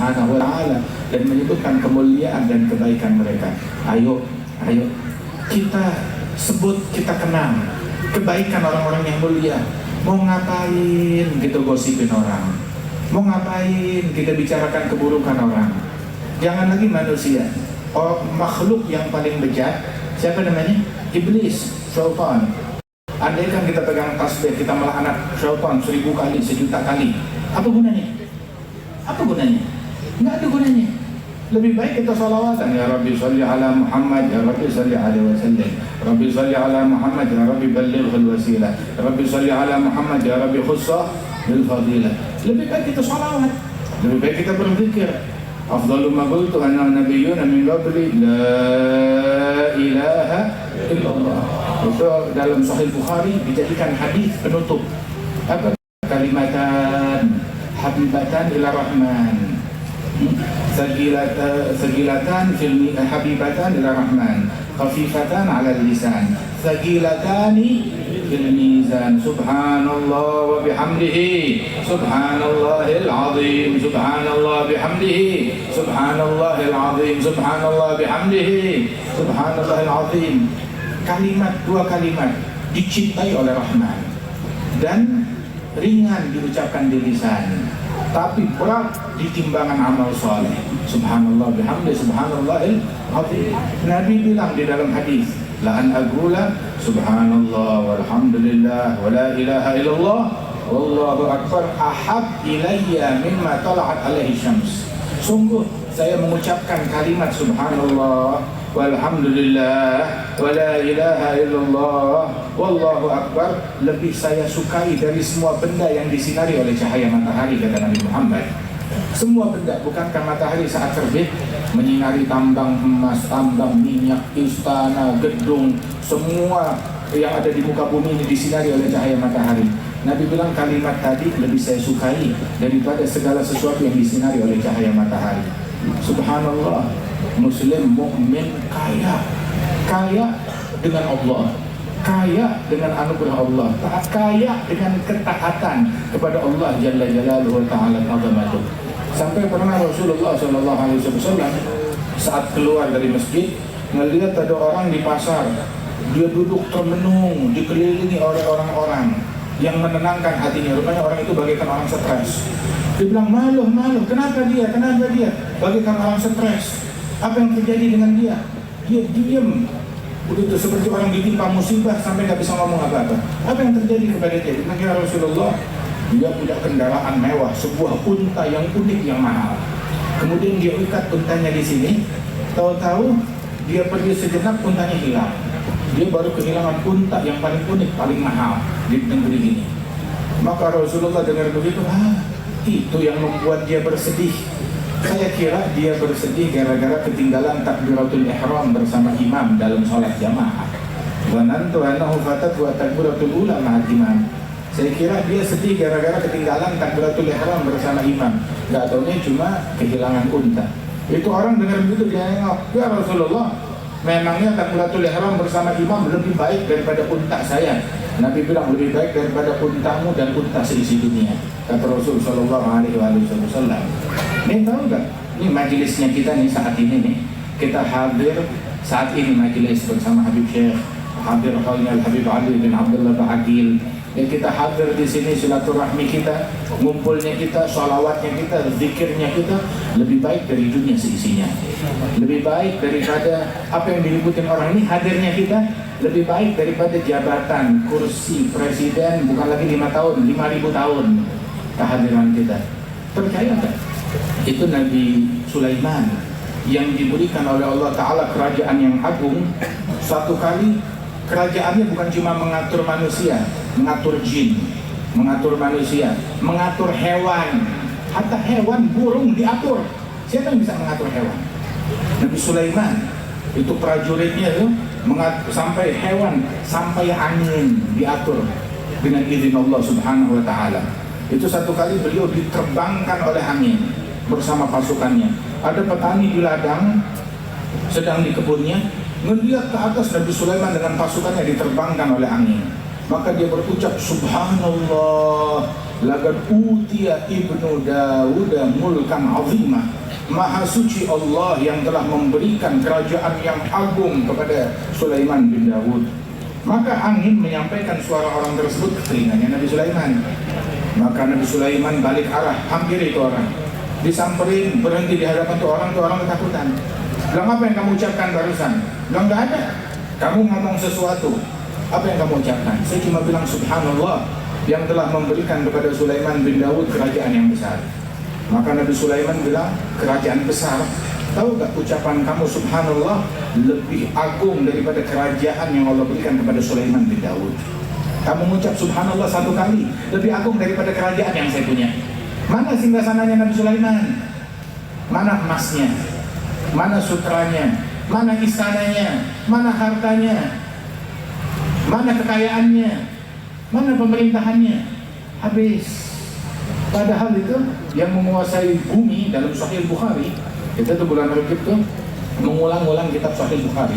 Subhanahu wa Ta'ala dan menyebutkan kemuliaan dan kebaikan mereka. Ayo kita sebut, kita kenang kebaikan orang-orang yang mulia. Mau ngapain kita gosipin orang? Mau ngapain kita bicarakan keburukan orang? Jangan lagi manusia, makhluk yang paling bejat, siapa namanya? Iblis, syaitan. Andaikan kita pegang tasbih, kita melaknat syaitan 1000 kali, 1.000.000 kali, apa gunanya? Apa gunanya? Nggak ada gunanya. Lebih baik kita salawatan, ya Rabbi salli ala Muhammad, ya Rabbi salli alaihi wasallam, Rabbi salli ala Muhammad, ya Rabbi ballighul wasilah, Rabbi salli ala Muhammad, ya Rabbi khussah bil fadilah. Lebih baik kita salawat, lebih baik kita berzikir. Afdalu ma qultu anna nabiyyuna min qabli la ilaha illallah. Itu dalam Sahih Bukhari dijadikan hadis penutup. Apa? Kalimatan habibatan ila rahman, sagilatan fil habibatan ila rahman, khafifatan ala lisan, sagilatani fil mizan. Subhanallah wa bihamdihi, subhanallahil azim, subhanallah bihamdihi, subhanallahil azim, subhanallah bihamdihi, subhanallahil azim. Dua kalimat dicintai oleh Rahman dan ringan diucapkan di lisan, tapi berat di timbangan amal soleh. Subhanallah bihamdi, subhanallahil azim. Nabi bilang di dalam hadis, la an agula subhanallah walhamdulillah wa la ilaha illallah wallahu akbar ahab ilayya mimma tala'at alaihi syams. Sungguh saya mengucapkan kalimat subhanallah walhamdulillah wa la ilaha illallah wallahu akbar lebih saya sukai dari semua benda yang disinari oleh cahaya matahari, kata Nabi Muhammad. Semua benda, bukankah matahari saat terbit menyinari tambang emas, tambang minyak, istana, gedung, semua yang ada di muka bumi ini disinari oleh cahaya matahari. Nabi bilang kalimat tadi lebih saya sukai daripada segala sesuatu yang disinari oleh cahaya matahari. Subhanallah, Muslim mukmin kaya dengan Allah, kaya dengan anugerah Allah, kaya dengan ketaatan kepada Allah Jalla Jalaluhu wa Ta'ala azamatuh. Sampai pernah Rasulullah SAW saat keluar dari masjid melihat ada orang di pasar, dia duduk termenung dikelilingi oleh orang-orang yang menenangkan hatinya. Rupanya orang itu bagaikan orang stres. Dia bilang maluh, kenapa dia? Bagaikan orang stres. Apa yang terjadi dengan dia? Dia diam, begitu seperti orang ditimpa musibah sampai nggak bisa ngomong apa-apa. Apa yang terjadi kepada dia? Ya Rasulullah, dia punya kendaraan mewah, sebuah unta yang unik yang mahal. Kemudian dia ikat untanya di sini. Tahu-tahu dia pergi sejenak, untanya hilang. Dia baru kehilangan unta yang paling unik, paling mahal di negeri ini. Maka Rasulullah dengar begitu, itu yang membuat dia bersedih. Saya kira dia bersedih gara-gara ketinggalan takbiratul ihram bersama imam dalam sholat jamaah. Wa nantu annahu fatat wa takbiratul ula ma'al imam. Saya kira dia sedih gara-gara ketinggalan takbiratul ihram bersama imam. Gak taunya cuma kehilangan unta. Itu orang dengar begitu dia nengok, ya Rasulullah, memangnya takbiratul ihram bersama imam lebih baik daripada unta saya. Nabi bilang lebih baik daripada untamu dan unta seisi dunia, kata Rasul Sallallahu Alaihi Wasallam. Nih tahu gak? Ini majelisnya kita nih saat ini nih. Kita hadir saat ini majelis bersama Habib Syekh, hadir Khalil Habib Ali bin Abdullah Ba'akil. Ya, kita hadir di sini, silaturahmi kita, ngumpulnya kita, sholawatnya kita, zikirnya kita lebih baik dari dunia seisinya. Lebih baik daripada apa yang diributin orang ini. Hadirnya kita lebih baik daripada jabatan, kursi presiden, bukan lagi 5 tahun, 5.000 tahun kehadiran kita. Percaya tak? Itu Nabi Sulaiman yang diberikan oleh Allah Ta'ala kerajaan yang agung. Satu kali kerajaannya bukan cuma mengatur manusia, mengatur jin, mengatur manusia, mengatur hewan. Hatta hewan, burung diatur. Siapa yang bisa mengatur hewan? Nabi Sulaiman. Itu prajuritnya itu sampai hewan, sampai angin diatur dengan izin Allah Subhanahu wa Ta'ala. Itu satu kali beliau diterbangkan oleh angin bersama pasukannya. Ada petani di ladang sedang di kebunnya, melihat ke atas Nabi Sulaiman dengan pasukannya diterbangkan oleh angin. maka dia berucap subhanallah laqad utiya ibnu Dawud mulkan azimah. Maha suci Allah yang telah memberikan kerajaan yang agung kepada Sulaiman bin Dawud. Maka angin menyampaikan suara orang tersebut ke telinganya Nabi Sulaiman. Maka Nabi Sulaiman balik arah, hampir itu orang, disamperin, berhenti di hadapan tuh orang ketakutan. Bilang, apa yang kamu ucapkan barusan? Bilang, nggak ada, kamu ngomong sesuatu. Apa yang kamu ucapkan? Saya cuma bilang subhanallah yang telah memberikan kepada Sulaiman bin Dawud kerajaan yang besar. Maka Nabi Sulaiman bilang, kerajaan besar? Tahu gak ucapan kamu subhanallah lebih agung daripada kerajaan yang Allah berikan kepada Sulaiman bin Dawud. Kamu mengucap subhanallah satu kali lebih agung daripada kerajaan yang saya punya. Mana singgasananya Nabi Sulaiman? Mana emasnya? Mana sutranya? Mana istananya? Mana hartanya? Mana kekayaannya? Mana pemerintahannya? Habis. Padahal itu yang menguasai bumi dalam Sahih Bukhari, kita tuh bulan Rajab tuh mengulang-ulang kitab Sahih Bukhari.